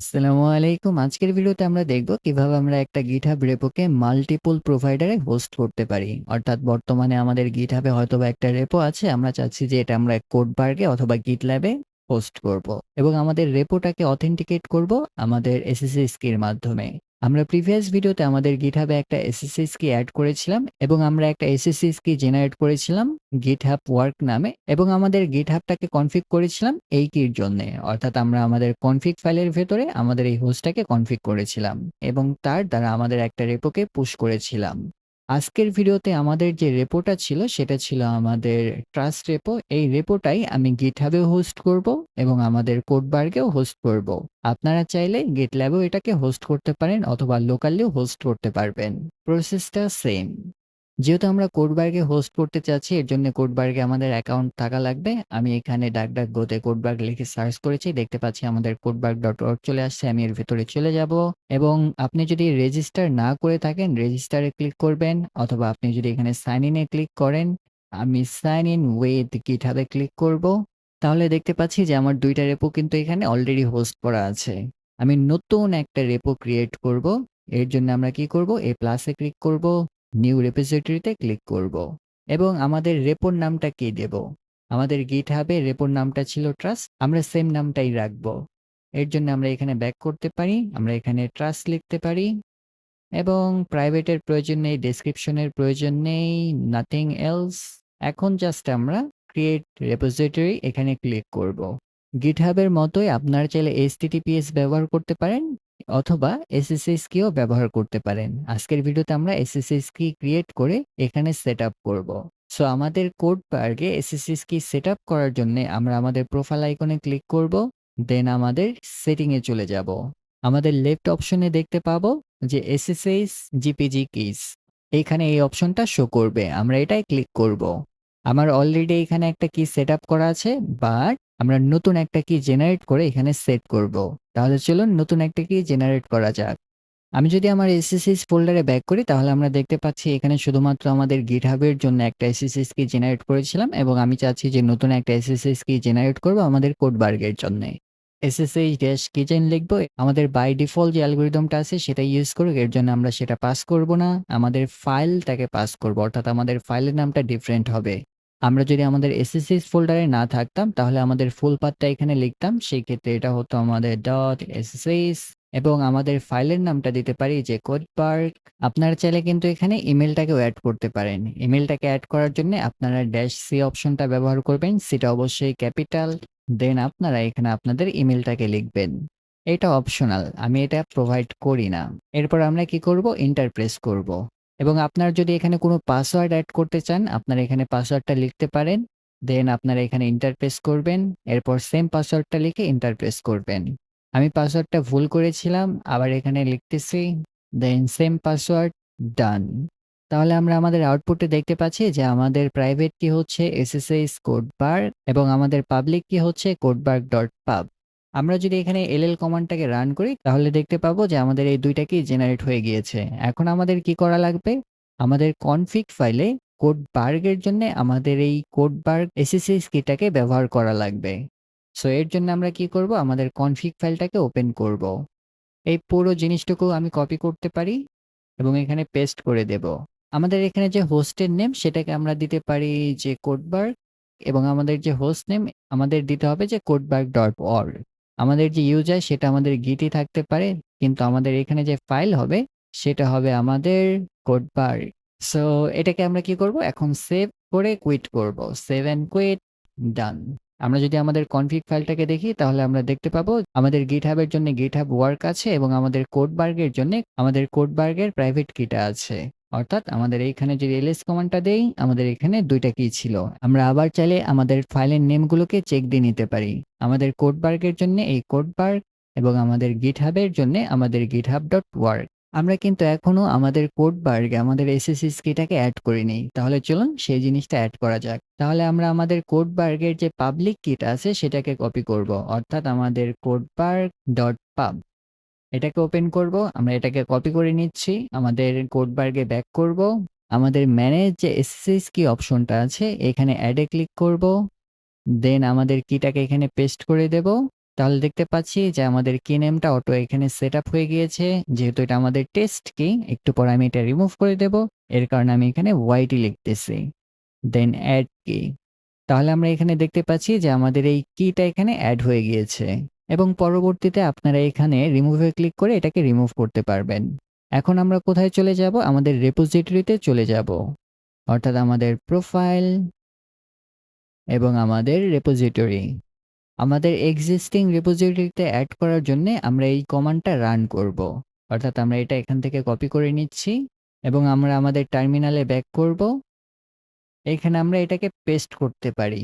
আসসালামু আলাইকুম। আজকের ভিডিওতে আমরা দেখব কিভাবে আমরা একটা GitHub রেপোকে মাল্টিপল প্রোভাইডারে হোস্ট করতে পারি। অর্থাৎ বর্তমানে আমাদের GitHub এ হয়তোবা একটা রেপো আছে। আমরা চাচ্ছি যে এটা আমরা কোডবার্গে অথবা GitLab এ হোস্ট করব। এবং আমাদের রেপোটাকে অথেন্টিকেট করব আমাদের SSH কির মাধ্যমে। আমরা প্রিভিয়াস ভিডিওতে আমাদের GitHub এ একটা SSH কি এড করেছিলাম এবং আমরা একটা SSH কি জেনারেট করেছিলাম GitHub ওয়ার্ক নামে এবং আমাদের GitHub টাকে কনফিগ করেছিলাম এই কির জন্যে। অর্থাৎ আমরা আমাদের কনফিগ ফাইলের ভেতরে আমাদের এই হোস্টটাকে কনফিগ করেছিলাম এবং তার দ্বারা আমাদের একটা রেপোকে পুশ করেছিলাম। আজকের ভিডিওতে আমাদের যে রেপোটা ছিল সেটা ছিল আমাদের ট্রাস্ট রেপো। এই রেপোটাই আমি GitHub এও হোস্ট করব এবং আমাদের কোডবার্গেও হোস্ট করব। আপনারা চাইলে GitLab এও এটাকে হোস্ট করতে পারেন অথবা লোকালিও হোস্ট করতে পারবেন। প্রসেসটা সেম। যেহেতু আমরা কোডবার্গে হোস্ট করতে চাচ্ছি এর জন্য কোডবার্গে আমাদের অ্যাকাউন্ট থাকা লাগবে। আমি এখানে ডাকডাকগোতে কোডবার্গ লিখে সার্চ করেছি। দেখতে পাচ্ছি আমাদের কোডবার্গ.org চলে আসছে। আমি এর ভেতরে চলে যাব এবং আপনি যদি রেজিস্টার না করে থাকেন রেজিস্টারে ক্লিক করবেন অথবা আপনি যদি এখানে সাইন ইন এ ক্লিক করেন, আমি সাইন ইন উইথ GitHub এ ক্লিক করব। তাহলে দেখতে পাচ্ছি যে আমার ২ টা রেপো কিন্তু এখানে অলরেডি হোস্ট করা আছে। আমি নতুন একটা রেপো ক্রিয়েট করব। এর জন্য আমরা কি করব? এই প্লাসে ক্লিক করব, নিউ রেপোজিটরিতে ক্লিক করব এবং আমাদের রেপোর নামটা কি দেব? আমাদের GitHub এ রেপোর নামটা ছিল ট্রাস্ট। আমরা সেম নামটাই রাখবো। এর জন্য আমরা এখানে ব্যাক করতে পারি। আমরা এখানে ট্রাস্ট লিখতে পারি এবং প্রাইভেটের প্রয়োজন নেই, ডেসক্রিপশনের প্রয়োজন নেই, নাথিং এলস। এখন জাস্ট আমরা ক্রিয়েট রেপোজিটরি এখানে ক্লিক করব। GitHub এর মতোই আপনারা চাইলে HTTPS ব্যবহার করতে পারেন অথবা SSH কিও ব্যবহার করতে পারেন। আজকের ভিডিওতে আমরা SSH কি ক্রিয়েট করে এখানে সেটআপ করব। সো আমাদের কোডবার্গে SSH কি সেটআপ করার জন্য আমরা আমাদের প্রোফাইল আইকনে ক্লিক করব, দেন আমাদের সেটিং এ চলে যাব। আমাদের লেফট অপশনে দেখতে পাবো যে SSH GPG কিস। এইখানে এই অপশনটা শো করবে। আমরা এটাই ক্লিক করব। আমার অলরেডি এখানে একটা কি সেটআপ করা আছে, বাট আমরা নতুন একটা কি জেনারেট করে এখানে সেট করব। তাহলে চলুন নতুন একটা কি জেনারেট করা যাক। আমি যদি আমার SSH ফোল্ডারে ব্যাক করি তাহলে আমরা দেখতে পাচ্ছি এখানে শুধুমাত্র আমাদের GitHub এর জন্য একটা SSH কি জেনারেট করেছিলাম এবং আমি চাচ্ছি যে নতুন একটা SSH কি জেনারেট করব আমাদের কোডবার্গের জন্যে। SSH-keychain লিখবো। আমাদের বাই ডিফল্ট যে অ্যালগরিদমটা আছে সেটা ইউজ করুক। এর জন্য আমরা সেটা পাস করব না। আমাদের ফাইলটাকে পাস করব। অর্থাৎ আমাদের ফাইলের নামটা ডিফারেন্ট হবে। আমরা যদি আমাদের SSH ফোল্ডারে না থাকতাম তাহলে আমাদের ফুল পাথটা এখানে লিখতাম। সেই ক্ষেত্রে এটা হতো আমাদের .ssh এবং আমাদের ফাইলের নামটা দিতে পারি যে কোডবার্গ। আপনারা চাইলে কিন্তু এখানে ইমেলটাকেও এড করতে পারেন। ইমেলটাকে এড করার জন্য আপনারা -c অপশনটা ব্যবহার করবেন। সেটা অবশ্যই ক্যাপিটাল। দেন আপনারা এখানে আপনাদের ইমেলটাকে লিখবেন। এটা অপশনাল। আমি এটা প্রোভাইড করি না। এরপর আমরা কি করব? এন্টার প্রেস করব। এবং আপনারা যদি এখানে কোনো পাসওয়ার্ড এড করতে চান, আপনারা এখানে পাসওয়ার্ডটা লিখতে পারেন। দেন আপনারা এখানে এন্টার প্রেস করবেন। এরপর সেম পাসওয়ার্ডটা লিখে এন্টার প্রেস করবেন। আমি পাসওয়ার্ডটা ভুল করেছিলাম। আবার এখানে লিখতেছি। দেন সেম পাসওয়ার্ড, ডান। তাহলে আমরা আমাদের আউটপুটে দেখতে পাচ্ছি যে আমাদের প্রাইভেট কি হচ্ছে SSH কোডবার্গ এবং আমাদের পাবলিক কি হচ্ছে কোডবার্গ.pub। আমরা যদি এখানে ll কমান্ডটাকে রান করি তাহলে দেখতে পাবো যে আমাদের এই ২টা কি জেনারেট হয়ে গিয়েছে। এখন আমাদের কি করা লাগবে? আমাদের কনফিগ ফাইলে কোডবার্গের জন্য আমাদের এই কোডবার্গ SSH কিটাকে ব্যবহার করা লাগবে। সো এর জন্য আমরা কি করব? আমাদের কনফিগ ফাইলটাকে ওপেন করব। এই পুরো জিনিসটুকু আমি কপি করতে পারি এবং এখানে পেস্ট করে দেব। আমাদের এখানে যে হোস্টের নেম সেটাকে আমরা দিতে পারি যে কোডবার্গ এবং আমাদের যে হোস্ট নেম আমাদের দিতে হবে যে কোডবার্গ.org। আমাদের যে ইউজার সেটা আমাদের গিটই থাকতে পারে, কিন্তু আমাদের এখানে যে ফাইল হবে সেটা হবে আমাদের কোডবার্গ। সো এটাকে আমরা কি করব? এখন সেভ করে কুইট করব। সেভ এন্ড কুইট, ডান। আমরা যদি আমাদের কনফিগ ফাইলটাকে দেখি তাহলে আমরা দেখতে পাবো আমাদের GitHub এর জন্য GitHub ওয়ার্ক আছে এবং আমাদের কোডবার্গের জন্য আমাদের কোডবার্গের প্রাইভেট কিটা আছে। অর্থাৎ আমাদের এইখানে যদি ls কমান্ডটা দেই আমাদের এখানে ২টা কি ছিল। আমরা আবার চাইলে আমাদের ফাইলের নেমগুলোকে চেক দিয়ে নিতে পারি। আমাদের কোডবার্গের জন্য এই কোডবার্গ এবং আমাদের GitHub এর জন্য আমাদের github.org। আমরা কিন্তু এখনো আমাদের কোডবার্গে আমাদের SSH কিটাকে এড করিনি। তাহলে চলুন সেই জিনিসটা এড করা যাক। তাহলে আমরা আমাদের কোডবার্গের যে পাবলিক কিটা আছে সেটাকে কপি করব। অর্থাৎ আমাদের কোডবার্গ.pub এটাকে ওপেন করব। আমরা এটাকে কপি করে নিচ্ছি। আমাদের কোডবার্গে ব্যাক করব। আমাদের ম্যানেজ যে SSH কি অপশনটা আছে এখানে অ্যাড এ ক্লিক করব। দেন আমাদের কিটাকে এখানে পেস্ট করে দেব তাহলে দেখতে পাচ্ছি যে আমাদের কি নেমটা অটো এখানে সেট আপ হয়ে গিয়েছে। যেহেতু এটা আমাদের টেস্ট কি, একটু পরে আমি এটা রিমুভ করে দেব। এর কারণে আমি এখানে ওয়াইটি লিখতেছি। দেন এড কি। তাহলে আমরা এখানে দেখতে পাচ্ছি যে আমাদের এই কিটা এখানে এড হয়ে গিয়েছে এবং পরবর্তীতে আপনারা এখানে রিমুভে ক্লিক করে এটাকে রিমুভ করতে পারবেন। এখন আমরা কোথায় চলে যাব? আমাদের রেপোজিটরিতে চলে যাব। অর্থাৎ আমাদের প্রোফাইল এবং আমাদের রেপোজিটরি। আমাদের এক্সিস্টিং রেপোজিটরিতে অ্যাড করার জন্য আমরা এই কমান্ডটা রান করব। অর্থাৎ আমরা এটা এখান থেকে কপি করে নিচ্ছি এবং আমরা আমাদের টার্মিনালে ব্যাক করব। এখানে আমরা এটাকে পেস্ট করতে পারি।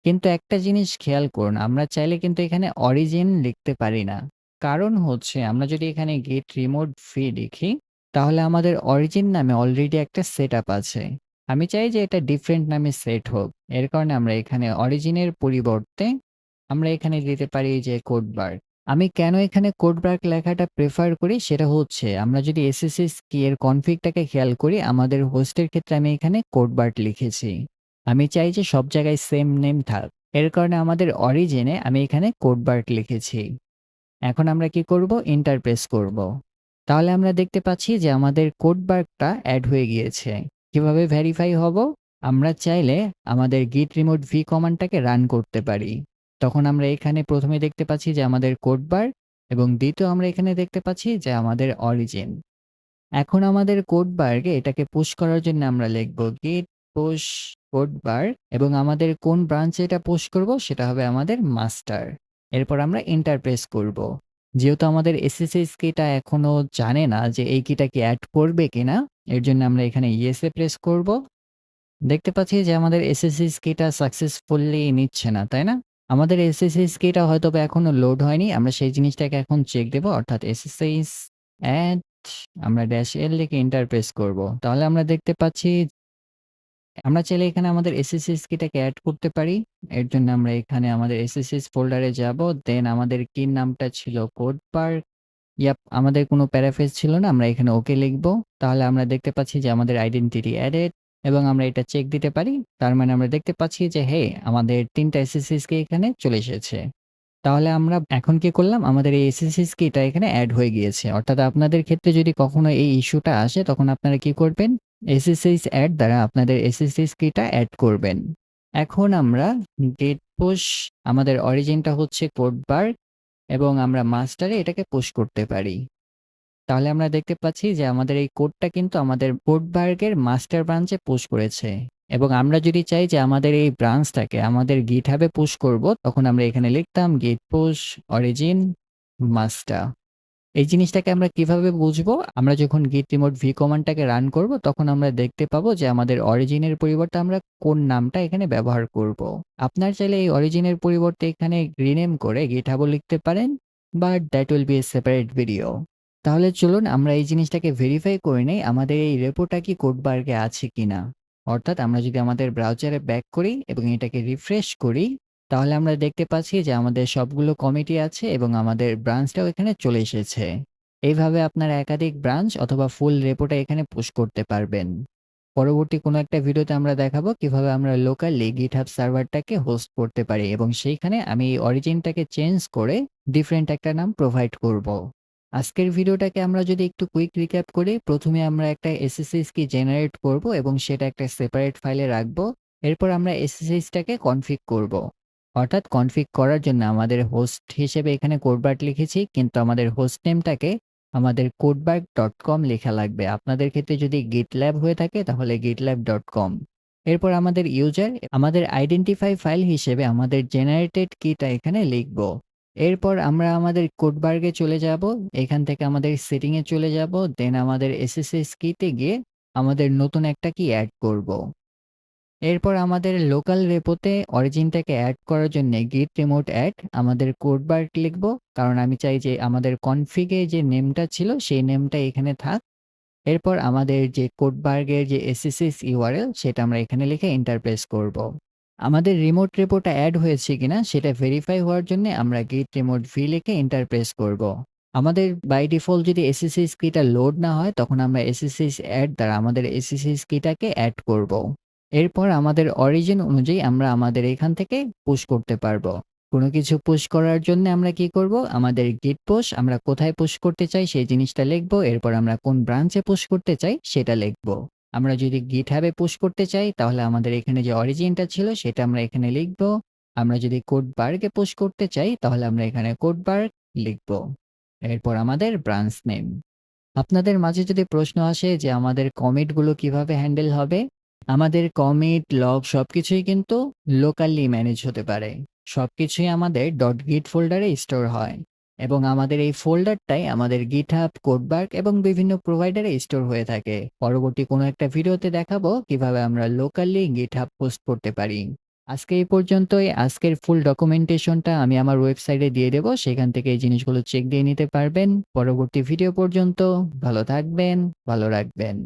কিন্তু একটা জিনিস খেয়াল করুন, আমরা চাইলে কিন্তু এখানে অরিজিন লিখতে পারি না। কারণ হচ্ছে আমরা যদি এখানে গেট রিমোট ভি লিখি, তাহলে আমাদের অরিজিন নামে অলরেডি একটা সেটআপ আছে। আমি চাই যে এটা ডিফারেন্ট নামে সেট হোক। এর কারণে আমরা এখানে অরিজিনের পরিবর্তে আমরা এখানে দিতে পারি যে কোডবার্গ। আমি কেন এখানে কোডবার্গ লেখাটা প্রেফার করি সেটা হচ্ছে আমরা যদি এসএসএস কি এর কনফিগটাকে খেয়াল করি, আমাদের হোস্টের ক্ষেত্রে আমি এখানে কোডবার্গ লিখেছি। আমি চাই যে সব জায়গায় সেম নেম থাক। এর কারণে আমাদের অরিজিনে আমি এখানে কোডবার্গ লিখেছি। এখন আমরা কি করব? এন্টার প্রেস করব। তাহলে আমরা দেখতে পাচ্ছি যে আমাদের কোডবার্গটা অ্যাড হয়ে গিয়েছে। কিভাবে ভেরিফাই হব? আমরা চাইলে আমাদের git remote v কমান্ডটাকে রান করতে পারি। তখন আমরা এখানে প্রথমে দেখতে পাচ্ছি যে আমাদের কোডবার্গ এবং দ্বিতীয় আমরা এখানে দেখতে পাচ্ছি যে আমাদের অরিজিন। এখন আমাদের কোডবার্গে এটাকে পুশ করার জন্য আমরা লিখব git push কোডবার্গ এবং আমাদের কোন ব্রাঞ্চে এটা পুশ করব সেটা হবে আমাদের মাস্টার। এরপর আমরা এন্টার প্রেস করব। যেহেতু আমাদের এসএসএস কিটা এখনো জানে না যে এই কিটা কি অ্যাড করবে কিনা, এর জন্য আমরা এখানে ইয়েস এ প্রেস করব। দেখতে পাচ্ছি যে আমাদের এসএসএস কিটা সাকসেসফুলি নিচ্ছে না, তাই না? আমাদের এসএসএস কিটা হয়তোবা এখনো লোড হয়নি। আমরা সেই জিনিসটাকে এখন চেক দেব। অর্থাৎ এসএসএস অ্যাড আমরা -l লিখে এন্টার প্রেস করব। তাহলে আমরা দেখতে পাচ্ছি আমরা চাইলে এখানে আমাদের এসএসএস কিটাকে এড করতে পারি। এর জন্য আমরা এখানে আমাদের এসএসএস ফোল্ডারে যাব। দেন আমাদের কির নামটা ছিল কোডবার্গ। আমাদের কোনো প্যারাফ্রেজ ছিল না। আমরা এখানে ওকে লিখব। তাহলে আমরা দেখতে পাচ্ছি যে আমাদের আইডেন্টিটি এডেড এবং আমরা এটা চেক দিতে পারি। তার মানে আমরা দেখতে পাচ্ছি যে আমাদের ৩ টা এসএসএস কি এখানে চলে এসেছে। তাহলে আমরা এখন কি করলাম? আমাদের এই এসএসএস কিটা এখানে এড হয়ে গিয়েছে। অর্থাৎ আপনাদের ক্ষেত্রে যদি কখনো এই ইস্যুটা আসে তখন আপনারা কি করবেন? এসএসএস এড দ্বারা আপনাদের এসএসএস কিটা এড করবেন। এখন আমরা গেট পুশ আমাদের অরিজিনটা হচ্ছে কোডবার্গ এবং আমরা মাস্টারে এটাকে পুশ করতে পারি। তাহলে আমরা দেখতে পাচ্ছি যে আমাদের এই কোডটা কিন্তু আমাদের কোডবার্গের মাস্টার ব্রাঞ্চে পুশ করেছে এবং আমরা যদি চাই যে আমাদের এই ব্রাঞ্চটাকে আমাদের গিটহাবে পুশ করব, তখন আমরা এখানে লিখতাম git push origin master। এই জিনিসটাকে আমরা কিভাবে বুঝবো? আমরা যখন git remote v কমান্ডটাকে রান করব তখন আমরা দেখতে পাবো যে আমাদের অরিজিনের পরিবর্তে আমরা কোন নামটা এখানে ব্যবহার করব। আপনার চাইলে এই অরিজিনের পরিবর্তে এখানে রিনেম করে github ও লিখতে পারেন, but that will B a separate video. তাহলে চলুন আমরা এই জিনিসটাকে ভেরিফাই করে নেই আমাদের এই রেপোটা কি কোডবার্গে আছে কিনা। অর্থাৎ আমরা যদি আমাদের ব্রাউজারে ব্যাক করি এবং এটাকে রিফ্রেশ করি, তাহলে আমরা দেখতে পাচ্ছি যে আমাদের সবগুলো কমিটি আছে এবং আমাদের ব্রাঞ্চটাও এখানে চলে এসেছে। এইভাবে আপনারা একাধিক ব্রাঞ্চ অথবা ফুল রেপোটা এখানে পুশ করতে পারবেন। পরবর্তী কোনো একটা ভিডিওতে আমরা দেখাবো কিভাবে আমরা লোকালি GitHub সার্ভারটাকে হোস্ট করতে পারি এবং সেইখানে আমি এই অরিজিনটাকে চেঞ্জ করে ডিফারেন্ট একটা নাম প্রোভাইড করব। আজকের ভিডিওটাকে আমরা যদি একটু কুইক রিক্যাপ করি, প্রথমে আমরা একটা এসএসএস কি জেনারেট করব এবং সেটা একটা সেপারেট ফাইলে রাখবো। এরপর আমরা এসএসএসটাকে কনফিগ করব। অর্থাৎ কনফিগ করার জন্য আমাদের হোস্ট হিসেবে এখানে কোডবার্গ লিখেছি, কিন্তু আমাদের হোস্ট নেমটাকে আমাদের codebarg.com লেখা লাগবে। আপনাদের ক্ষেত্রে যদি GitLab হয়ে থাকে তাহলে gitlab.com। এরপর আমাদের ইউজার আমাদের আইডেন্টিফাই ফাইল হিসেবে আমাদের জেনারেটেড কিটা এখানে লিখব। এরপর আমরা আমাদের কোডবার্গে চলে যাব। এখান থেকে আমাদের সেটিং এ চলে যাব। দেন আমাদের এসএসএস কিতে গিয়ে আমাদের নতুন একটা কি এড করব। এরপর আমাদের লোকাল রেপোতে অরিজিনটাকে এড করার জন্য git remote add আমাদের কোডবার্গ লিখব, কারণ আমি চাই যে আমাদের কনফিগে যে নেমটা ছিল সেই নেমটা এখানে থাক। এরপর আমাদের যে কোডবার্গের যে এসএসএস ইউআরএল সেটা আমরা এখানে লিখে এন্টার প্রেস করব। আমাদের রিমোট রেপোটা এড হয়েছে কিনা সেটা ভেরিফাই হওয়ার জন্য আমরা git remote v লিখে এন্টার প্রেস করব। আমাদের বাই ডিফল্ট যদি এসএসএস কিটা লোড না হয় তখন আমরা এসএসএস অ্যাড দ্বারা আমাদের এসএসএস কিটাকে অ্যাড করব। এরপর আমাদের অরিজিন অনুযায়ী আমরা আমাদের এখান থেকে পুশ করতে পারবো। কোনো কিছু পুশ করার জন্য আমরা কি করব? আমাদের git push আমরা কোথায় পুশ করতে চাই সেই জিনিসটা লিখব। এরপর আমরা কোন ব্রাঞ্চে পুশ করতে চাই সেটা লিখব। আমরা যদি GitHub এ পুশ করতে চাই তাহলে আমাদের এখানে যে অরিজিনটা ছিল সেটা আমরা এখানে লিখব। আমরা যদি Codeberg এ পুশ করতে চাই তাহলে আমরা এখানে Codeberg লিখব। এরপর আমাদের ব্রাঞ্চ নেম। আপনাদের মাঝে যদি প্রশ্ন আসে যে আমাদের কমিট গুলো কিভাবে হ্যান্ডেল হবে? আমাদের কমিট, লগ সবকিছুই কিন্তু লোকালি ম্যানেজ হতে পারে। সবকিছুই আমাদের .git ফোল্ডারে স্টোর হয় এবং আমাদের এই ফোল্ডারটাই আমাদের GitHub, Codeberg এবং বিভিন্ন প্রোভাইডারে স্টোর হয়ে থাকে। পরবর্তী কোনো একটা ভিডিওতে দেখাবো কিভাবে আমরা লোকালি GitHub পোস্ট করতে পারি। আজকে এই পর্যন্তই। আজকের ফুল ডকুমেন্টেশনটা আমি আমার ওয়েবসাইটে দিয়ে দেব। সেখান থেকে এই জিনিসগুলো চেক দিয়ে নিতে পারবেন। পরবর্তী ভিডিও পর্যন্ত ভালো থাকবেন, ভালো রাখবেন।